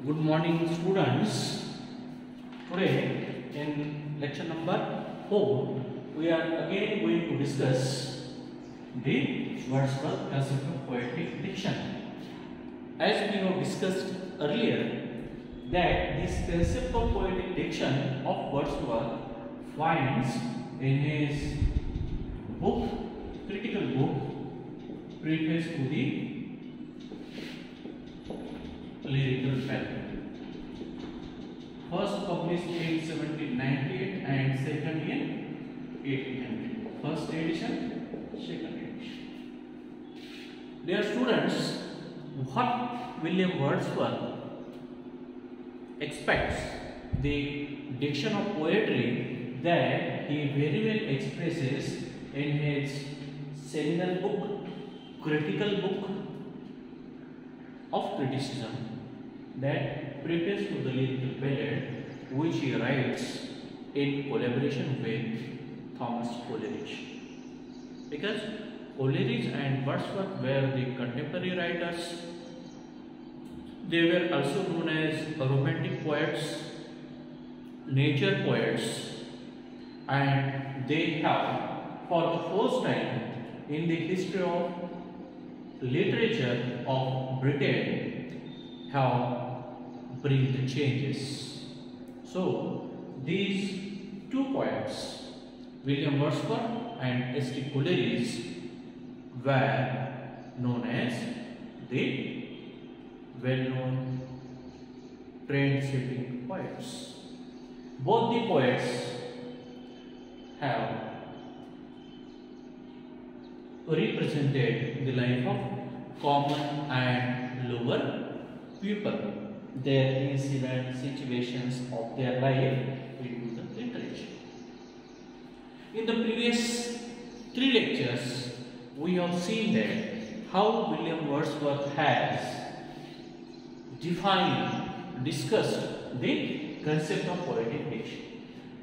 Good morning, students. Today in lecture number 4 we are again going to discuss the Wordsworth concept of poetic diction. As we have discussed earlier that this concept of poetic diction of Wordsworth finds in his book, critical book, preface to the lyrical ballad. First published in 1798 and second in 1800. First edition, second edition. Dear students, what William Wordsworth expects the diction of poetry that he very well expresses in his seminal book, critical book of criticism, that preface to the lyrical ballad, which he writes in collaboration with Thomas Coleridge. Because Coleridge and Wordsworth were the contemporary writers, they were also known as romantic poets, nature poets, and they have, for the first time in the history of literature of Britain, have bring the changes. So these two poets, William Wordsworth and S.T. Coleridge, were known as the well-known trend-setting poets. Both the poets have represented the life of common and lower people, their incident situations of their life into the literature. In the previous 3 lectures, we have seen that how William Wordsworth has defined, discussed the concept of poetic diction.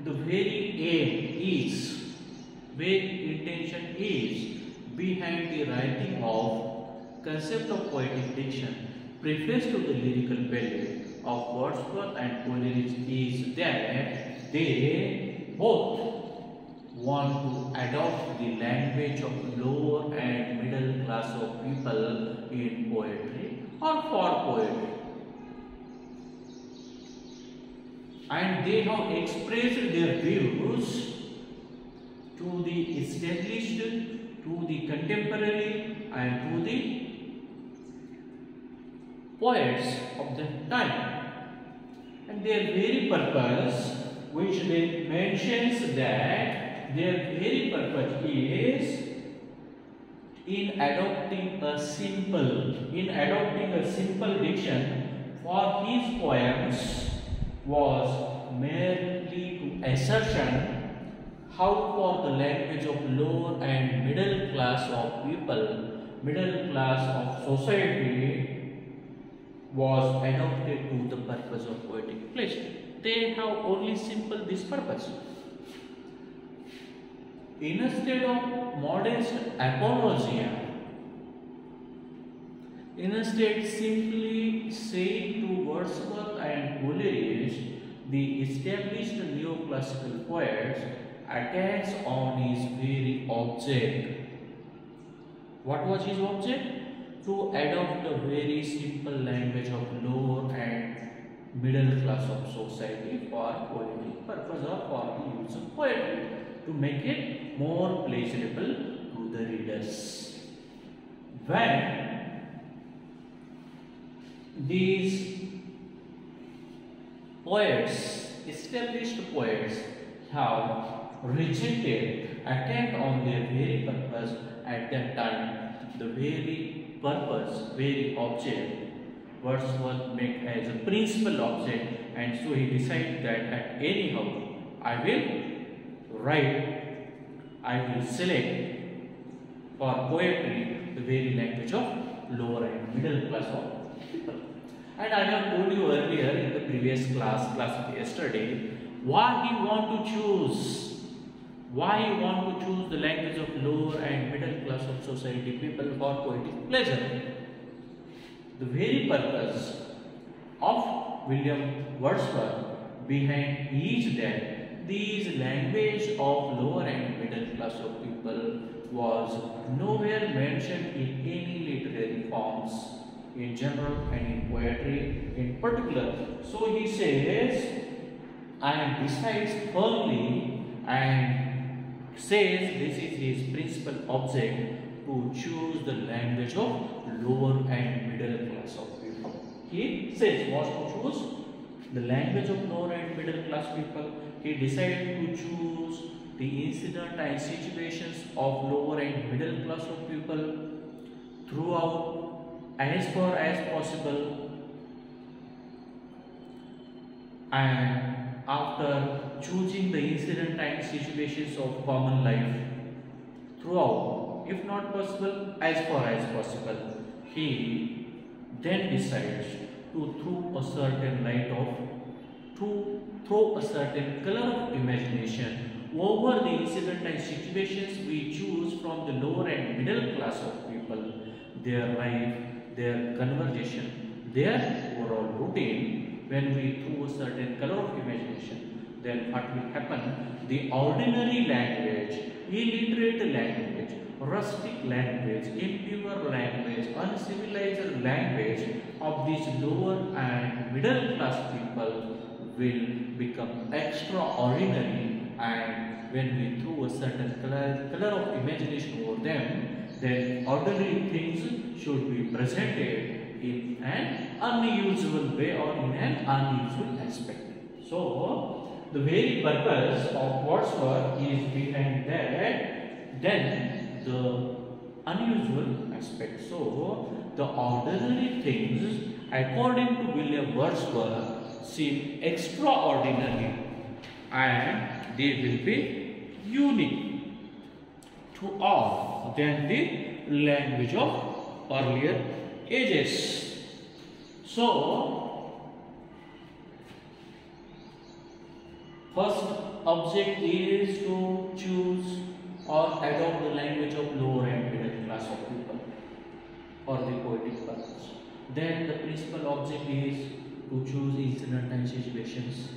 The very aim is, very intention is behind the writing of concept of poetic diction. Preface to the lyrical ballad of Wordsworth and Coleridge is that they both want to adopt the language of lower and middle class of people in poetry or for poetry. And they have expressed their views to the established, to the contemporary, and to the poets of that time, and their very purpose, which they mentions that their very purpose is in adopting a simple diction for his poems was merely to ascertain how for the language of lower and middle class of people, middle class of society was adopted to the purpose of poetic pleasure. They have only simple this purpose. Instead of modest apologia, instead simply saying to Wordsworth and Coleridge, the established neoclassical poets attacks on his very object. What was his object? To adopt a very simple language of lower and middle class of society for poetic purpose or for the use of poetry, to make it more pleasurable to the readers. When these poets, established poets, have rejected, attacked on their very purpose at that time, the very purpose, very object, Wordsworth make as a principal object, and so he decided that at anyhow I will write, I will select for poetry the very language of lower and middle class of people. And I have told you earlier in the previous class of yesterday, why he want to choose the language of lower and middle class of society people for poetic pleasure. The very purpose of William Wordsworth behind each that these language of lower and middle class of people was nowhere mentioned in any literary forms in general and in poetry in particular. So he says, and decides firmly and says this is his principal object to choose the language of lower and middle class of people. He says was to choose the language of lower and middle class people. He decided to choose the incident and situations of lower and middle class of people throughout as far as possible, and after choosing the incident and situations of common life throughout, if not possible, as far as possible, he then decides to throw a certain light of, to throw a certain color of imagination over the incident and situations we choose from the lower and middle class of people, their life, their conversation, their overall routine. When we throw a certain color of imagination, then what will happen? The ordinary language, illiterate language, rustic language, impure language, uncivilized language of these lower and middle class people will become extraordinary, and when we throw a certain color of imagination over them, then ordinary things should be presented in an unusual way or in an unusual aspect. So, the very purpose of Wordsworth is behind that, then the unusual aspect. So, the ordinary things, according to William Wordsworth, seem extraordinary and they will be unique to all than the language of earlier ages. So, first object is to choose or adopt the language of lower and middle class of people for the poetic purpose. Then the principal object is to choose incident and situations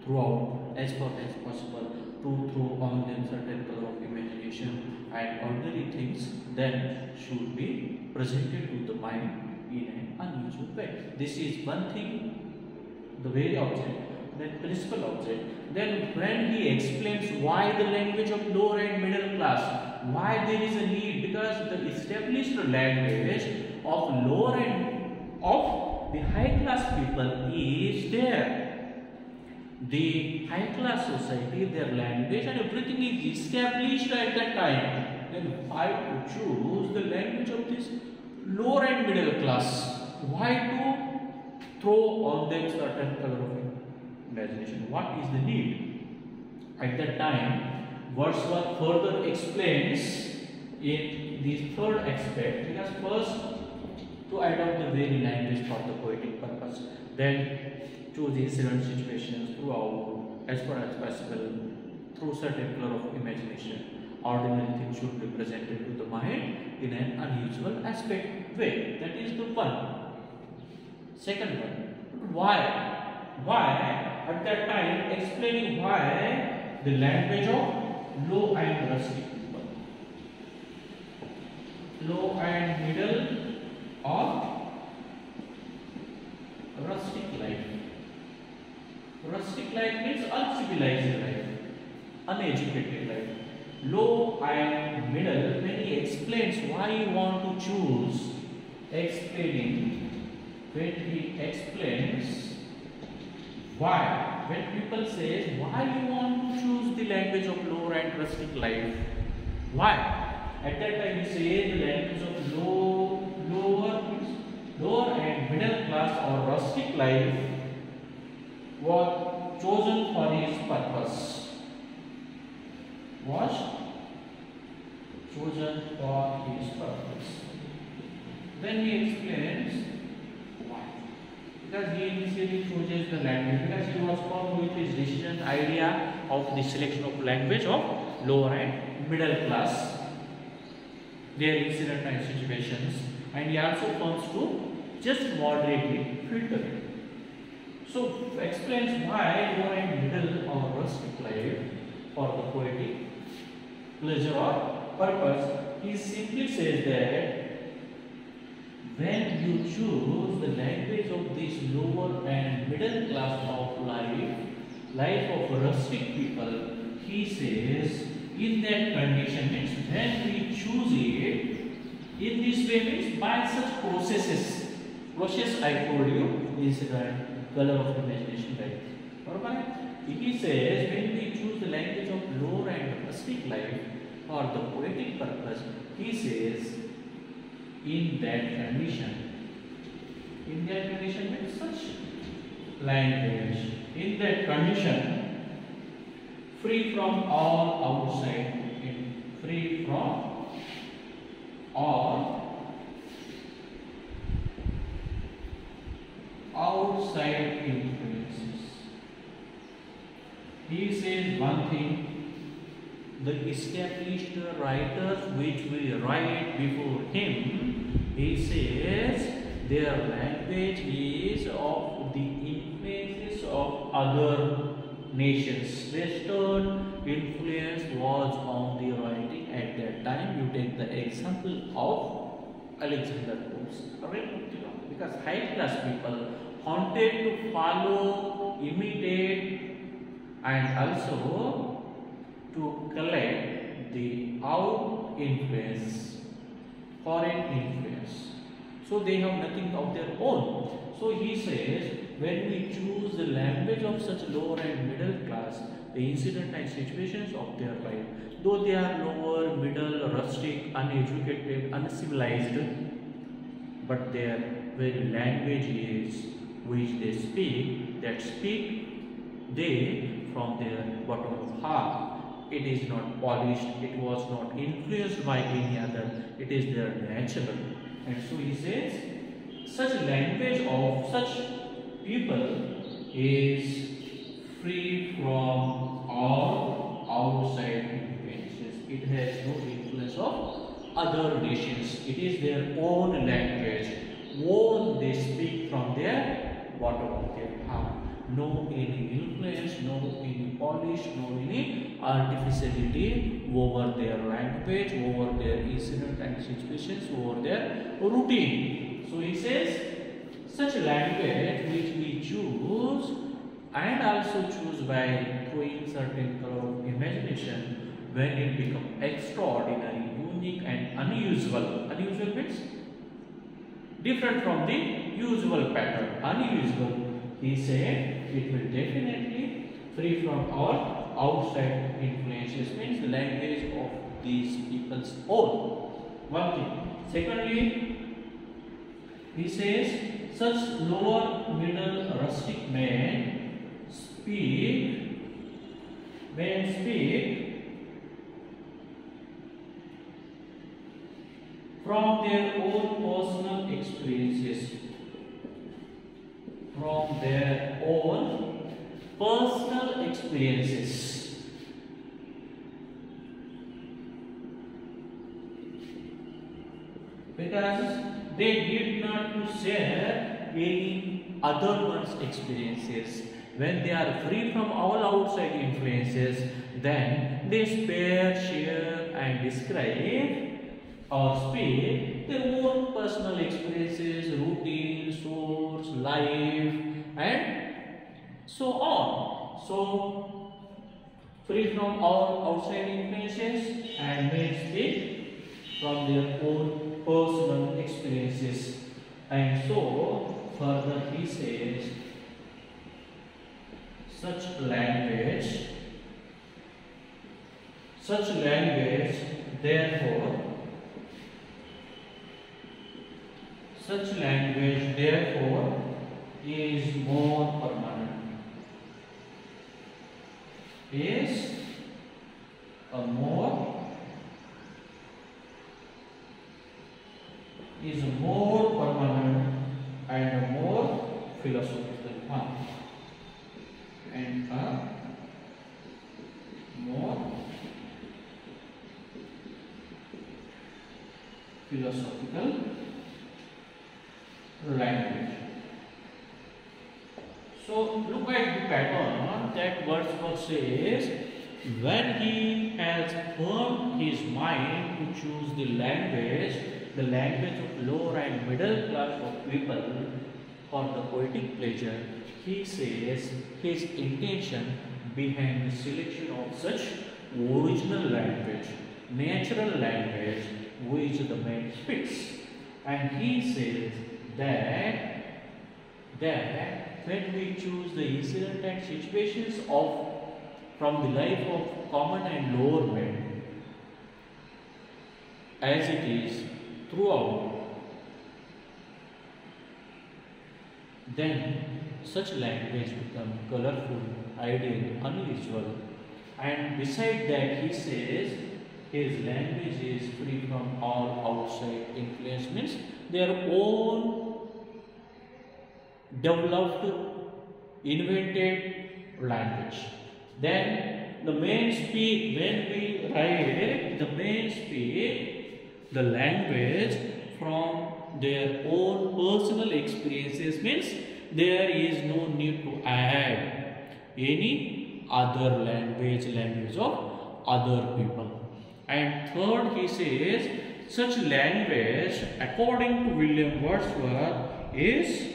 throughout as far as possible, to throw on them certain color of imagination, and ordinary things then should be presented to the mind in an unusual way. This is one thing, the very object, then principal object. Then when he explains why the language of lower and middle class, why there is a need, because the established language of lower and of the high class people is there. The high class society, their language and everything is established at that time. Then why to choose the language of this lower and middle class? Why to throw on them certain color of imagination? What is the need? At that time, Wordsworth further explains in the third aspect, because first to adopt the very language for the poetic purpose, then choose incident situations throughout as far as possible through certain color of imagination. Ordinary things should be presented to the mind in an unusual aspect way. That is the one. Second one, why? Why at that time explaining why the language of low and rustic people, low and middle or rustic life. Rustic life means uncivilized life, uneducated life. Low and middle, when he explains why you want to choose, when he explains why, when people say why you want to choose the language of lower and rustic life, why? At that time he says the language of lower and middle class or rustic life was chosen for his purpose. Was chosen for his purpose. Then he explains why. Because he initially chooses the language, because he was formed with his decision idea of the selection of language of lower and middle class, their incident and situations, and he also comes to just moderately filter it. So explains why low and middle or rustic life for the poetic pleasure or purpose. He simply says that when you choose the language of this lower and middle class of life of rustic people, he says in that condition means when we choose it in this way means by such process I told you is the color of imagination, right? Alright. He says when we choose the language of lower and rustic life for the poetic purpose, he says in that condition means such language, in that condition, free from all outside, free from all outside influences. He says one thing, the established writers which we write before him, he says their language is of the influences of other nations. Western influence was on the writing at that time. You take the example of Alexander Pope, because high class people wanted to follow, imitate, and also to collect the out influence, foreign influence. So they have nothing of their own. So he says, when we choose the language of such lower and middle class, the incident and situations of their life, though they are lower, middle, rustic, uneducated, uncivilized, but their very language is which they speak, that speak they from their bottom of heart. It is not polished, it was not influenced by any other, it is their natural. And so he says, such language of such people is free from all outside influences. It has no influence of other nations. It is their own language. Own they speak from their bottom of their heart. No any influence, no any polish, no any artificiality over their language, over their incident and situations, over their routine. So he says, such language which we choose and also choose by throwing certain color of imagination when it becomes extraordinary, unique and unusual. Unusual means different from the usual pattern. Unusual. He said it will definitely free from all outside influences, means the language of these people's own. One thing. Secondly, he says such lower middle rustic men speak from their own personal experiences. From their own personal experiences. Because they did not share any other one's experiences. When they are free from all outside influences, then they share and describe or speak their own personal experiences, routine, source, life, and so on. So, free from all outside influences and may speak from their own personal experiences. And so, further he says, such language, therefore, is more permanent. Is a more permanent and a more philosophical one. And a more philosophical language. So look at the pattern that Wordsworth says. When he has formed his mind to choose the language of lower and middle class of people for the poetic pleasure, he says his intention behind the selection of such original language, natural language, which the man speaks. And he says that when we choose the incident and situations from the life of common and lower men, as it is throughout, then such language become colorful, ideal, unusual. And beside that, he says his language is free from all outside influence, means their own developed, invented language. Then the men speak, when we write, the men speak the language from their own personal experiences, means there is no need to add any other language of other people. And third, he says such language, according to William Wordsworth, is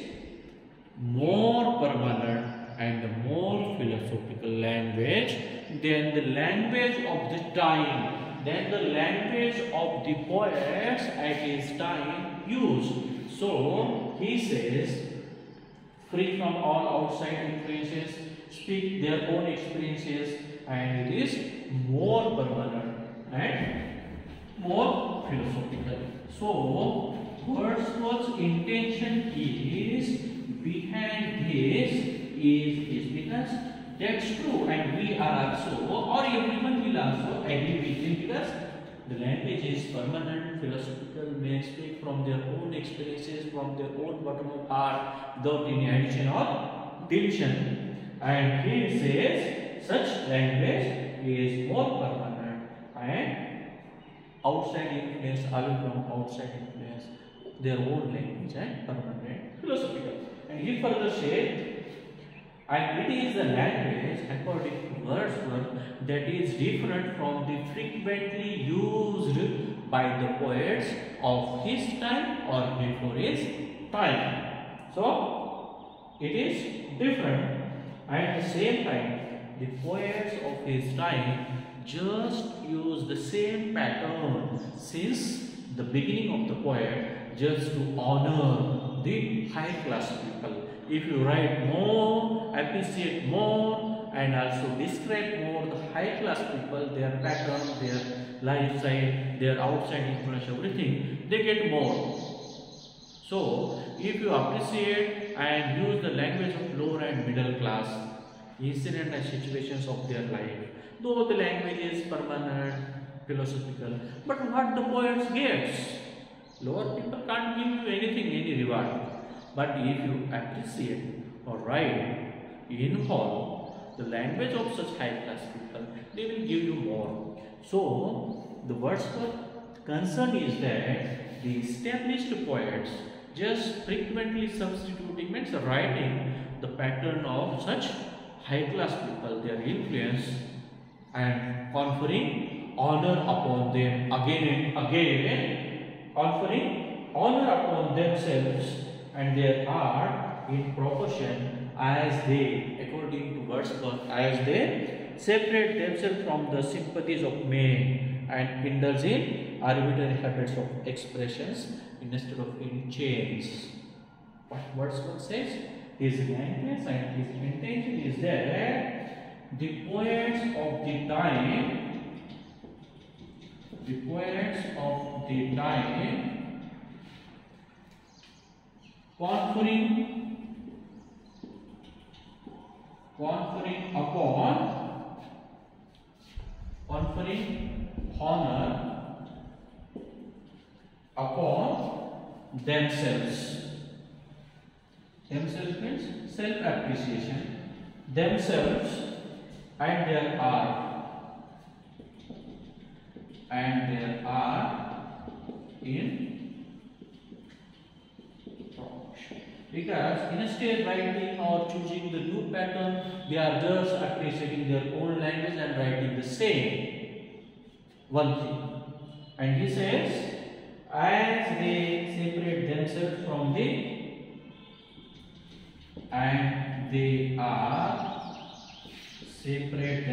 more permanent and more philosophical language than the language of the time, than the language of the poets at his time used. So he says, free from all outside influences, speak their own experiences, and it is more permanent and more philosophical. So Wordsworth's intention is behind this is because that's true, and we are also, or everyone will also agree with him, because the language is permanent, philosophical, men speak from their own experiences, from their own bottom of heart, without any addition or deletion. And he says such language is more permanent and outside influence, away from outside influence, their own language and permanent, philosophical. And he further said, and it is a language, according to Wordsworth, that is different from the frequently used by the poets of his time or before his time. So it is different, and at the same time, the poets of his time just use the same pattern since the beginning of the poet, just to honor the high class people. If you write more, appreciate more, and also describe more the high class people, their pattern, their lifestyle, their outside influence, everything, they get more. So, if you appreciate and use the language of lower and middle class, incident and situations of their life, though the language is permanent, philosophical, but what the poets gets, lower people can't give you anything, any reward. But if you appreciate or write in whole the language of such high class people, they will give you more. So the Wordsworth concern is that the established poets just frequently substituting, means writing the pattern of such high class people, their influence, and conferring honor upon them again and again, conferring honor upon themselves and their art in proportion as they, according to Wordsworth, as they separate themselves from the sympathies of men and indulge in arbitrary habits of expressions instead of in chains. What Wordsworth says, his language and his intention is that the poets of the time, conferring honor upon themselves. Themselves means self-appreciation, themselves and their art, in proportion. Because instead writing or choosing the new pattern, they are just appreciating their own language and writing the same one thing. And he says, as they separate themselves from and they are separate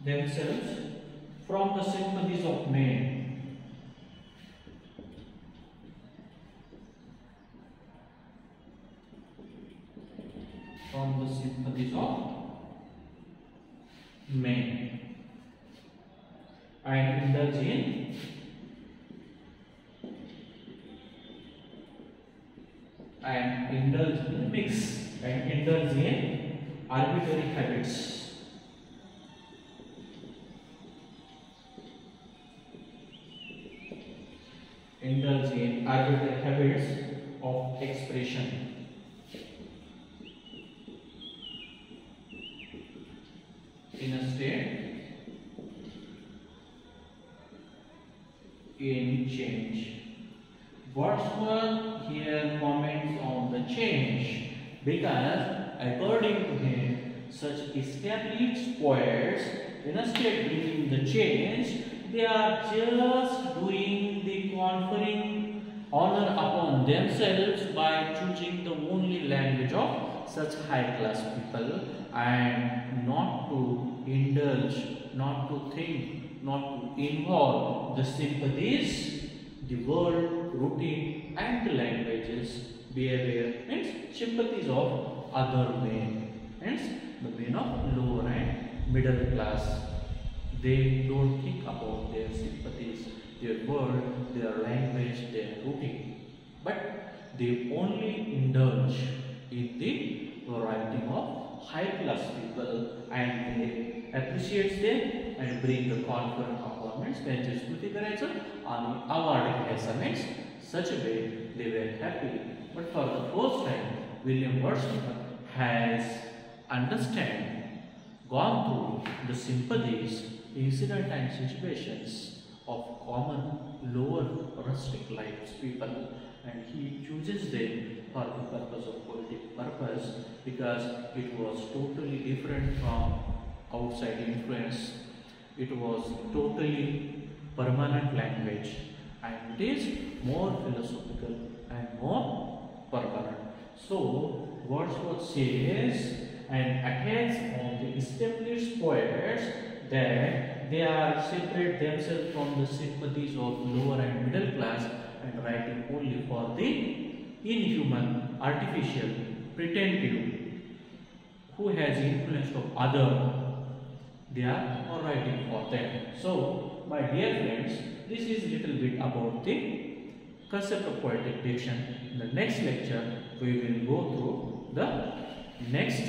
themselves from the sympathies of men. From the sympathies of men. And indulge in mix and indulge in arbitrary habits. Indulge in arbitrary habits of expression. Instead, in change. Wordsworth here comments on the change because, according to him, such established poets, instead bringing the change, they are just doing the conferring honor upon themselves by choosing the only language of such high class people and not to indulge, not to think, not to involve the sympathies, the world, routine and the languages, behavior and sympathies of other men, hence the men of lower and middle class. They don't think about their sympathies, their world, their language, their routine, but they only indulge in the writing of high class people and they appreciate them and bring the confident performance त्यांचे स्तुती करायचं आणि award घ्यायचा means such a way they were happy. But for the first time, William Wordsworth has gone through the sympathies, incident and situations of common lower rustic lives people, and he chooses them for the purpose of poetic purpose because it was totally different from outside influence. It was totally permanent language and it is more philosophical and more permanent. So Wordsworth says and attacks on the established poets that they are separate themselves from the sympathies of lower and middle class and writing only for the inhuman, artificial, pretended, who has influence of other, they are all writing for them. So, my dear friends, this is little bit about the concept of poetic diction. In the next lecture, we will go through the next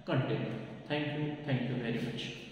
content. Thank you very much.